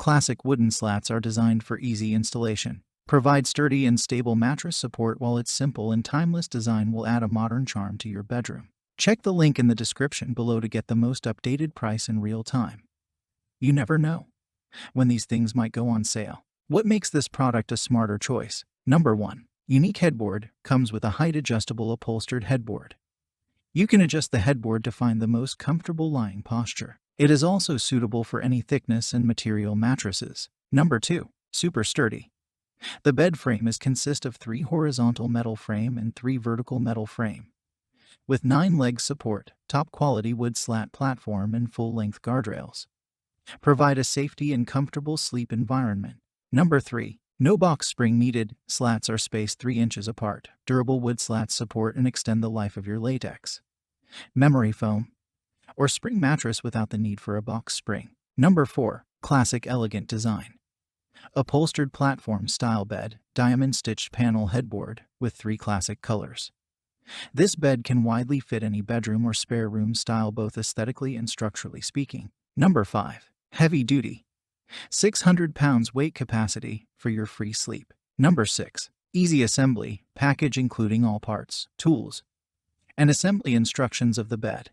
Classic wooden slats are designed for easy installation. Provide sturdy and stable mattress support, while its simple and timeless design will add a modern charm to your bedroom. Check the link in the description below to get the most updated price in real time. You never know when these things might go on sale. What makes this product a smarter choice? Number 1. Unique headboard. Comes with a height-adjustable upholstered headboard. You can adjust the headboard to find the most comfortable lying posture. It is also suitable for any thickness and material mattresses. Number 2. Super sturdy. The bed frame consists of 3 horizontal metal frame and 3 vertical metal frame, with 9 leg support, top quality wood slat platform and full-length guardrails. Provide a safety and comfortable sleep environment. Number 3. No box spring needed. Slats are spaced 3 inches apart. Durable wood slats support and extend the life of your latex, memory foam, or spring mattress without the need for a box spring. Number 4. Classic elegant design. Upholstered platform style bed, diamond stitched panel headboard with 3 classic colors. This bed can widely fit any bedroom or spare room style, both aesthetically and structurally speaking. Number 5. Heavy duty. 600 pounds weight capacity for your free sleep. Number 6. Easy assembly. Package including all parts, tools, and assembly instructions of the bed.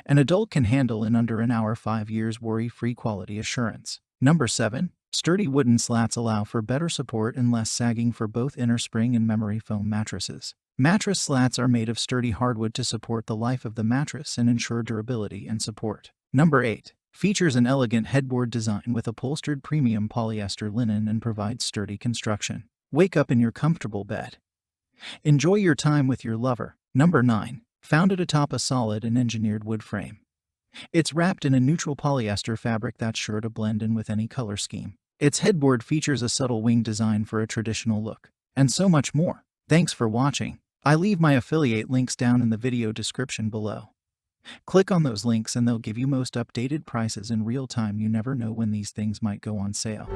An adult can handle in under an hour. 5 years worry-free quality assurance. Number 7. Sturdy wooden slats allow for better support and less sagging for both inner spring and memory foam mattresses. Mattress slats are made of sturdy hardwood to support the life of the mattress and ensure durability and support. Number 8. Features an elegant headboard design with upholstered premium polyester linen and provides sturdy construction. Wake up in your comfortable bed. Enjoy your time with your lover. Number 9. Founded atop a solid and engineered wood frame. It's wrapped in a neutral polyester fabric that's sure to blend in with any color scheme. Its headboard features a subtle wing design for a traditional look, and so much more. Thanks for watching. I leave my affiliate links down in the video description below. Click on those links and they'll give you most updated prices in real time. You never know when these things might go on sale.